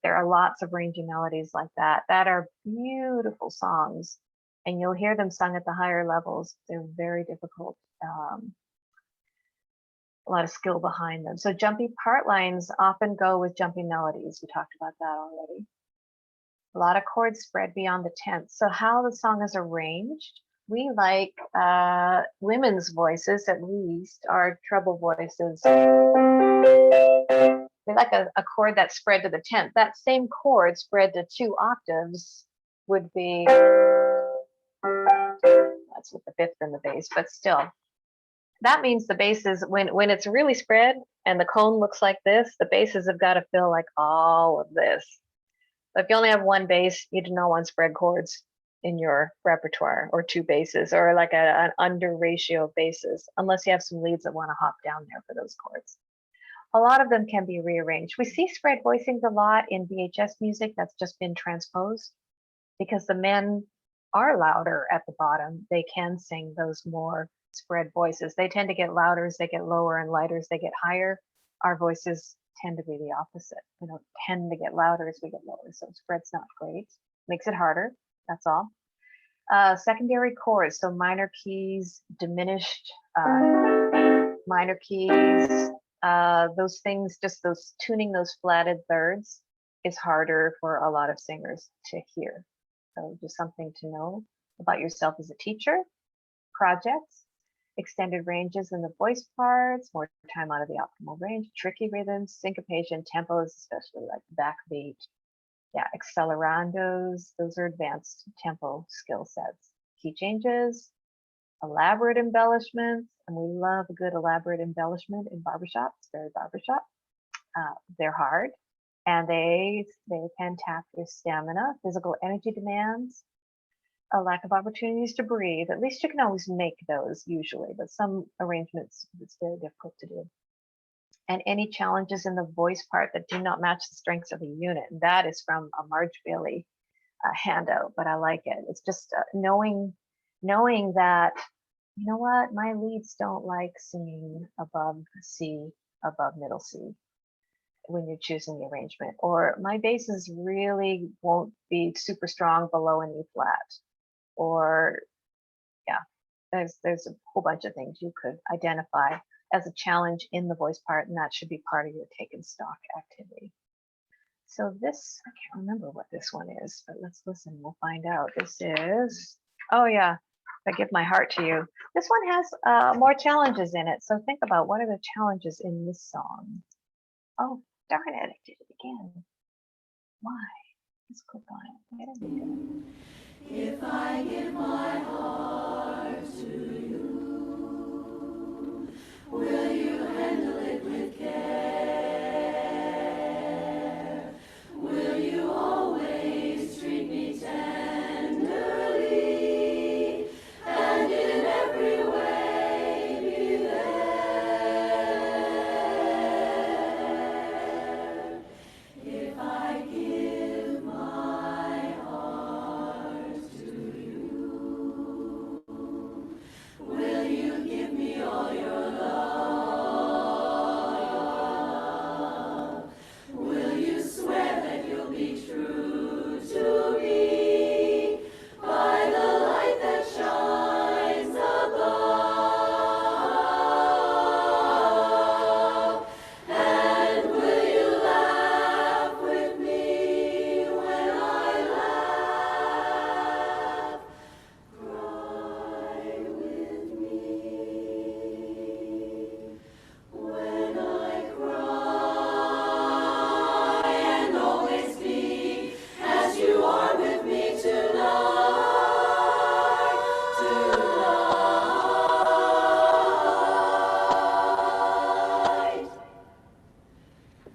There are lots of rangy melodies like that are beautiful songs, and you'll hear them sung at the higher levels. They're very difficult. A lot of skill behind them. So jumpy part lines often go with jumpy melodies. We talked about that already. A lot of chords spread beyond the tenth. So how the song is arranged, we like women's voices, at least, our treble voices. We like a chord that's spread to the 10th. That same chord spread to 2 octaves would be, that's with the 5th and the bass, but still. That means the basses, when it's really spread and the cone looks like this, the basses have got to fill like all of this. But if you only have 1 bass, you do not want spread chords in your repertoire, or 2 basses, or like an under ratio of basses, unless you have some leads that want to hop down there for those chords. A lot of them can be rearranged. We see spread voicings a lot in VHS music that's just been transposed because the men are louder at the bottom. They can sing those more spread voices. They tend to get louder as they get lower, and lighter as they get higher. Our voices tend to be the opposite. We don't tend to get louder as we get lower, so spread's not great. Makes it harder, that's all. Secondary chords, so minor keys, diminished minor keys, those things, just those tuning those flatted thirds is harder for a lot of singers to hear. So just something to know about yourself as a teacher. Projects, extended ranges in the voice parts, more time out of the optimal range, tricky rhythms, syncopation, tempos, especially like backbeat. Yeah, accelerandos, those are advanced tempo skill sets. Key changes, elaborate embellishments, and we love a good elaborate embellishment in barbershop. It's very barbershop. They're hard, and they can tap your stamina, physical energy demands, a lack of opportunities to breathe. At least you can always make those usually, but some arrangements it's very difficult to do. And any challenges in the voice part that do not match the strengths of the unit. That is from a Marge Bailey handout, but I like it. It's just knowing that, you know what, my leads don't like singing above C, above middle C when you're choosing the arrangement, or my basses really won't be super strong below an E flat, or yeah, there's a whole bunch of things you could identify as a challenge in the voice part, and that should be part of your taken stock activity. So this, I can't remember what this one is, but let's listen, we'll find out. This is, oh yeah, I give my heart to you. This one has more challenges in it, so think about what are the challenges in this song. Oh, darn it, I did it again. Why? Let's click on it. There we go. If I give my heart to you, will you handle it with care? Will you always treat me tenderly and in every way be there? If I give my heart to you, will you give me all your love? Will you swear that you'll be true to me by the light that shines above? And will you laugh with me when I laugh? Cry with me when I cry, and always be as you are with me tonight, tonight.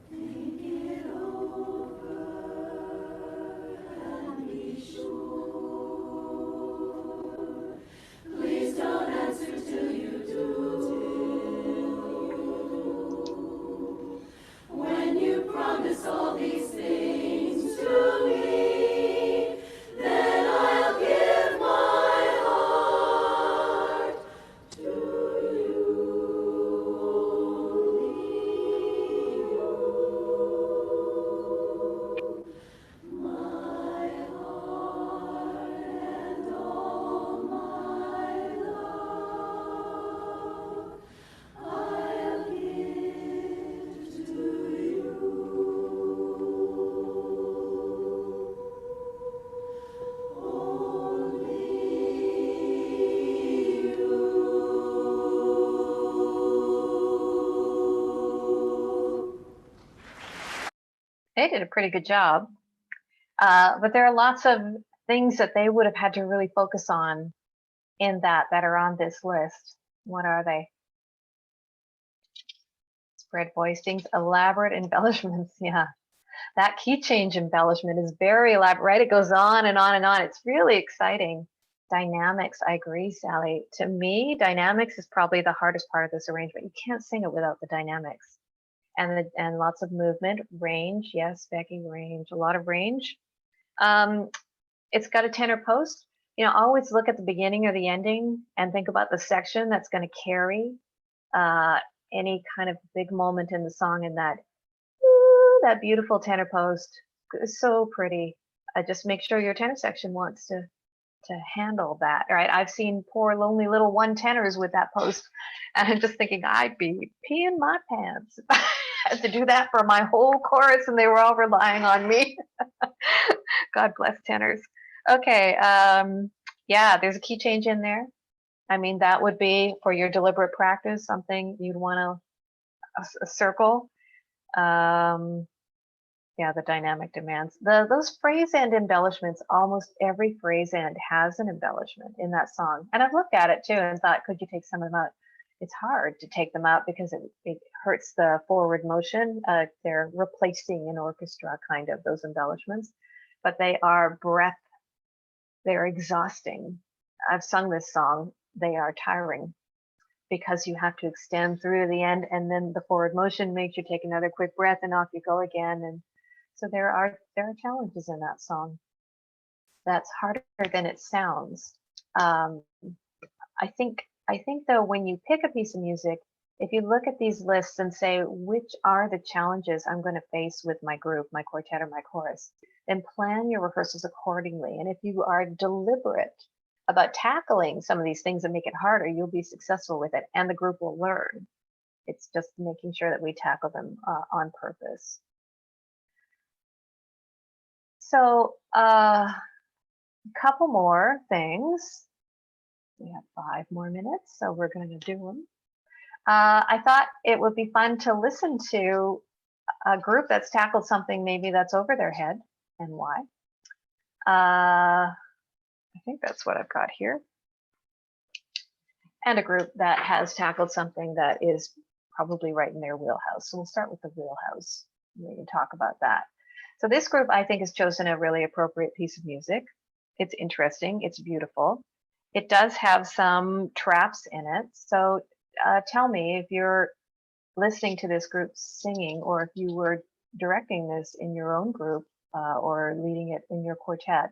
Think it over and be sure. Please don't answer till you do. When you promise all these things to me, then I'll give my heart to you, only you. My heart and all my love, I'll give to you. Only you. They did a pretty good job. But there are lots of things that they would have had to really focus on in that are on this list. What are they? Spread voicings, elaborate embellishments. Yeah, that key change embellishment is very elaborate, right? It goes on and on and on. It's really exciting. Dynamics, I agree, Sally. To me, dynamics is probably the hardest part of this arrangement. You can't sing it without the dynamics. And lots of movement, range, yes, Becky, range, a lot of range. It's got a tenor post. You know, always look at the beginning or the ending and think about the section that's going to carry any kind of big moment in the song, and that beautiful tenor post is so pretty. Just make sure your tenor section wants to to handle that, right? I've seen poor lonely little one tenors with that post, and I'm just thinking I'd be peeing my pants if I had to do that for my whole chorus, and they were all relying on me. God bless tenors. Okay, yeah, there's a key change in there. I mean, that would be for your deliberate practice, something you'd want to circle. Yeah, the dynamic demands. Those phrase end embellishments, almost every phrase end has an embellishment in that song. And I've looked at it too and thought, could you take some of them out? It's hard to take them out because it hurts the forward motion. They're replacing an orchestra, kind of, those embellishments. But they are they're exhausting. I've sung this song. They are tiring because you have to extend through the end, and then the forward motion makes you take another quick breath and off you go again. And so there are challenges in that song. That's harder than it sounds. I think though, when you pick a piece of music, if you look at these lists and say, which are the challenges I'm going to face with my group, my quartet, or my chorus, then plan your rehearsals accordingly. And if you are deliberate about tackling some of these things that make it harder, you'll be successful with it, and the group will learn. It's just making sure that we tackle them on purpose. So a couple more things. We have 5 more minutes, so we're going to do them. I thought it would be fun to listen to a group that's tackled something maybe that's over their head, and why. I think that's what I've got here. And a group that has tackled something that is probably right in their wheelhouse. So we'll start with the wheelhouse. We can talk about that. So this group, I think, has chosen a really appropriate piece of music. It's interesting. It's beautiful. It does have some traps in it. So tell me if you're listening to this group singing, or if you were directing this in your own group or leading it in your quartet.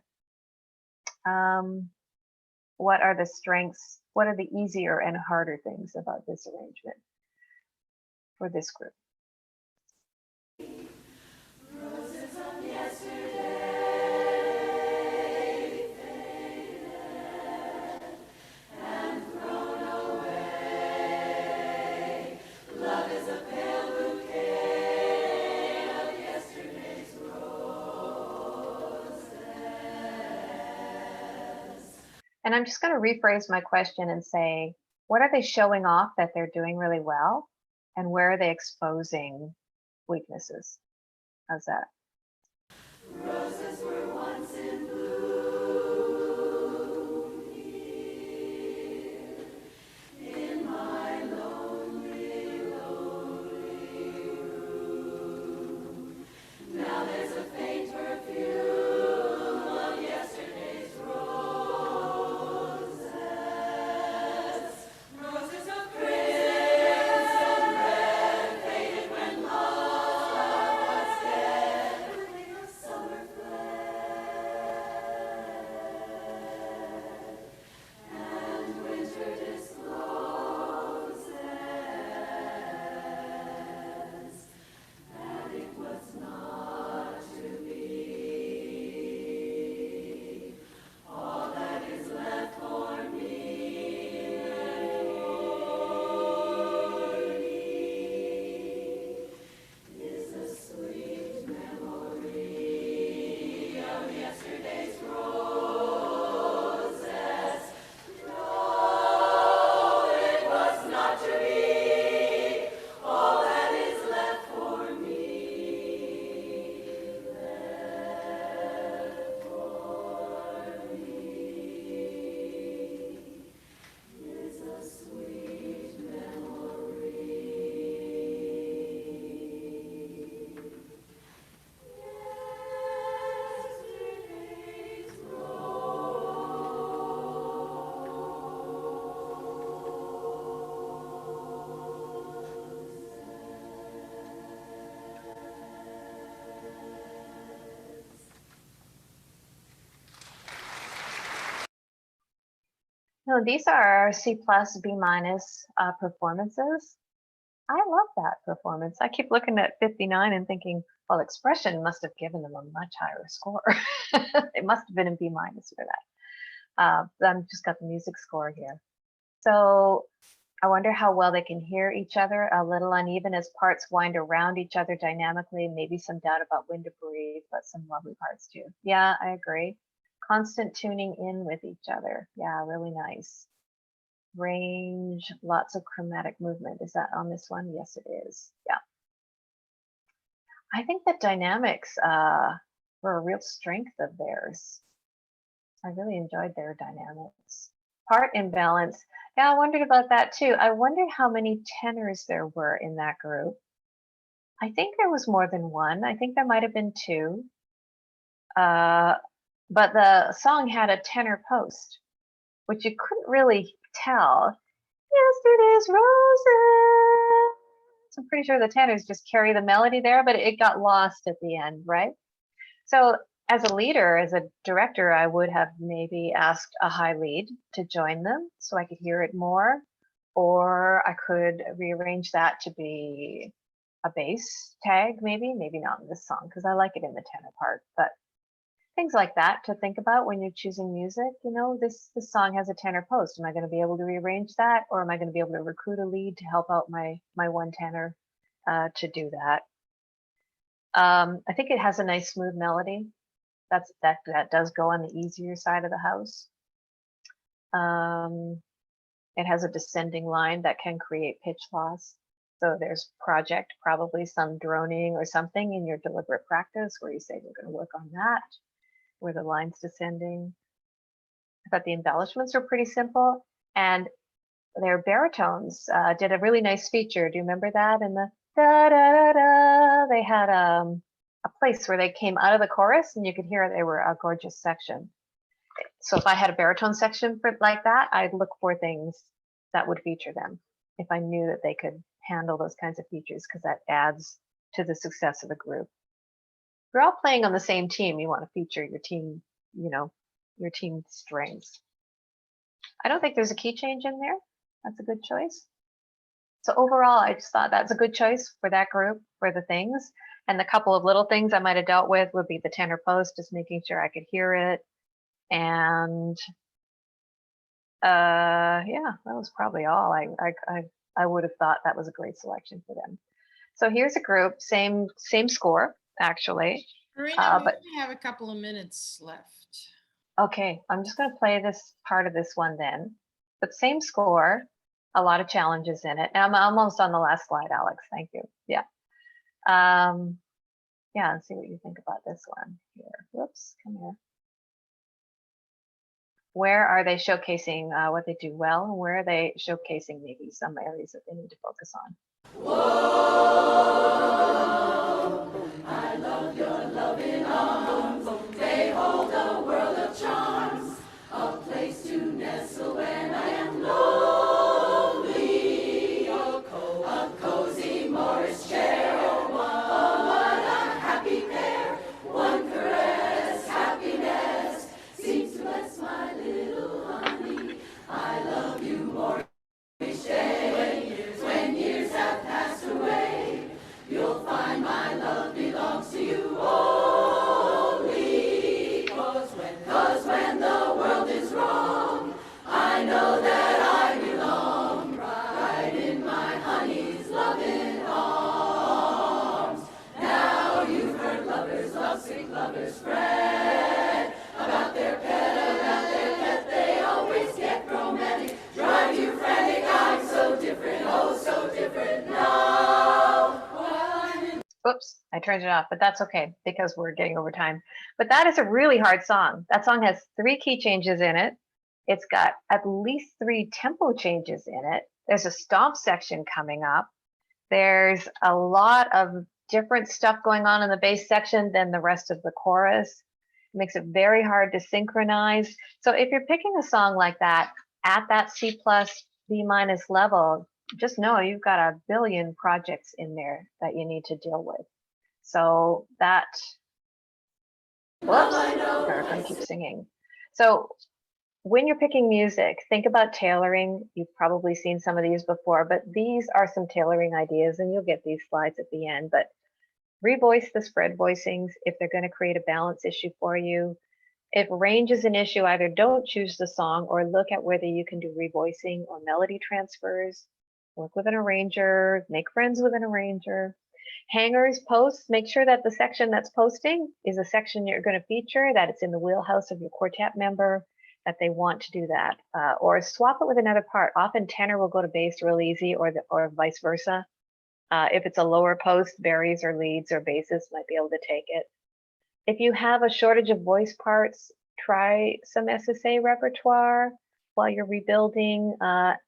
What are the strengths? What are the easier and harder things about this arrangement for this group? Roses of yesterday faded and thrown away. Love is a pale bouquet of yesterday's roses. And I'm just going to rephrase my question and say, what are they showing off that they're doing really well? And where are they exposing weaknesses? How's that? Roses were once in bloom here in my lonely, lonely room. Now there's a faint perfume of yesterday's roses. Roses of crimson red faded when love was dead. The summer fled and winter discloses that it was not to be. All that is left for me is a sweet memory of yesterday's roses. No, it was not to be. All that is left for me, left for me, is a sweet memory. Yesterday's No, these are C+, B- performances. I love that performance. I keep looking at 59 and thinking, well, expression must have given them a much higher score. It must have been a B- for that. I'm just got the music score here. So I wonder how well they can hear each other, a little uneven as parts wind around each other dynamically, maybe some doubt about when to breathe, but some lovely parts too. Yeah, I agree. Constant tuning in with each other. Yeah, really nice. Range, lots of chromatic movement. Is that on this one? Yes, it is. Yeah. I think the dynamics were a real strength of theirs. I really enjoyed their dynamics. Part imbalance. Yeah, I wondered about that too. I wonder how many tenors there were in that group. I think there was more than one. I think there might have been two. But the song had a tenor post, which you couldn't really tell. Yesterday's roses. I'm pretty sure the tenors just carry the melody there, but it got lost at the end, right? So as a leader, as a director, I would have maybe asked a high lead to join them so I could hear it more, or I could rearrange that to be a bass tag, maybe not in this song because I like it in the tenor part, but things like that to think about when you're choosing music. You know, this song has a tenor post. Am I going to be able to rearrange that, or am I going to be able to recruit a lead to help out my one tenor to do that? I think it has a nice smooth melody. That does go on the easier side of the house. It has a descending line that can create pitch loss. So there's project, probably some droning or something in your deliberate practice where you say we're going to work on that, where the line's descending. I thought the embellishments were pretty simple, and their baritones did a really nice feature. Do you remember that? In the da da da da, they had a place where they came out of the chorus and you could hear they were a gorgeous section. So if I had a baritone section for like that, I'd look for things that would feature them if I knew that they could handle those kinds of features, because that adds to the success of the group. If you're all playing on the same team, you want to feature your team, you know, your team strengths. I don't think there's a key change in there. That's a good choice. So overall, I just thought that's a good choice for that group, for the things. And the couple of little things I might have dealt with would be the tenor post, just making sure I could hear it. And yeah, that was probably all. I would have thought that was a great selection for them. So here's a group, same score actually. Corinna, we but only have a couple of minutes left. Okay, I'm just going to play this part of this one then. But same score, a lot of challenges in it. And I'm almost on the last slide, Alex. Thank you. Yeah. Yeah, let's see what you think about this one here. Whoops, come here. Where are they showcasing what they do well, and where are they showcasing maybe some areas that they need to focus on? Whoa, I love your loving arms. They hold a world of charms, a place to nestle when I am lonely. A cozy Morris chair. Oh, what a happy pair. One caress, happiness seems to bless my little honey. I love you, Morris chair. When years have passed away, you'll find my love belongs to you only. 'Cause when the world is wrong, I know that I belong right in my honey's loving arms. Now you've heard lovers, lovesick lovers fret about their pet, they always get romantic, drive you frantic. I'm so different, oh so different now. Oops, I turned it off, but that's okay because we're getting over time. But that is a really hard song. That song has 3 key changes in it. It's got at least 3 tempo changes in it. There's a stomp section coming up. There's a lot of different stuff going on in the bass section than the rest of the chorus. It makes it very hard to synchronize. So if you're picking a song like that at that C+, B- level, just know you've got a billion projects in there that you need to deal with. So that, whoops, I'm going to keep singing. So when you're picking music, think about tailoring. You've probably seen some of these before, but these are some tailoring ideas, and you'll get these slides at the end. But revoice the spread voicings if they're going to create a balance issue for you. If range is an issue, either don't choose the song or look at whether you can do revoicing or melody transfers. Work with an arranger, make friends with an arranger. Hangers, posts, make sure that the section that's posting is a section you're going to feature, that it's in the wheelhouse of your quartet member, that they want to do that. Or swap it with another part. Often tenor will go to bass real easy, or vice versa. If it's a lower post, barries or leads or basses might be able to take it. If you have a shortage of voice parts, try some SSA repertoire while you're rebuilding.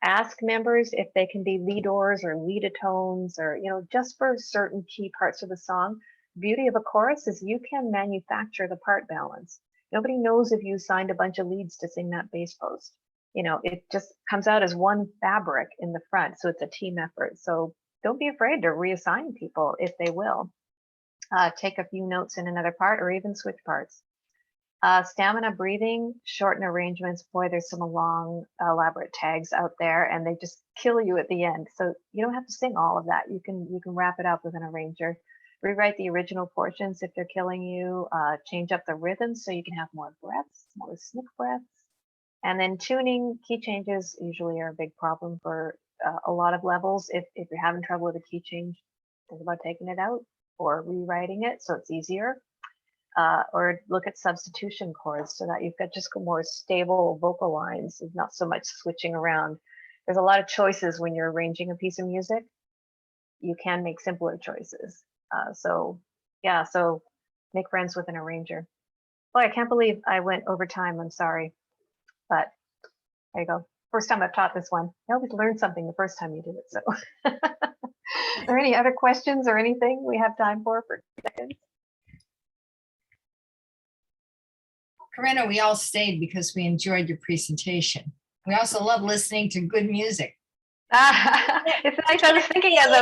Ask members if they can be leadors or leadatones, or just for certain key parts of the song. Beauty of a chorus is you can manufacture the part balance. Nobody knows if you signed a bunch of leads to sing that bass post. It just comes out as one fabric in the front, so it's a team effort. So don't be afraid to reassign people if they will. Take a few notes in another part, or even switch parts. Stamina, breathing, shorten arrangements. Boy, there's some long, elaborate tags out there, and they just kill you at the end. So you don't have to sing all of that. You can wrap it up with an arranger. Rewrite the original portions if they're killing you. Change up the rhythms so you can have more breaths, more snick breaths. And then tuning, key changes usually are a big problem for a lot of levels. If you're having trouble with a key change, think about taking it out or rewriting it so it's easier. Or look at substitution chords so that you've got just more stable vocal lines, not so much switching around. There's a lot of choices when you're arranging a piece of music. You can make simpler choices. So make friends with an arranger. Boy, I can't believe I went over time. I'm sorry, but there you go. First time I've taught this one. You always learn something the first time you do it. So, are there any other questions or anything we have time for 2 seconds? Corinna, we all stayed because we enjoyed your presentation. We also love listening to good music. It's nice. I was thinking as I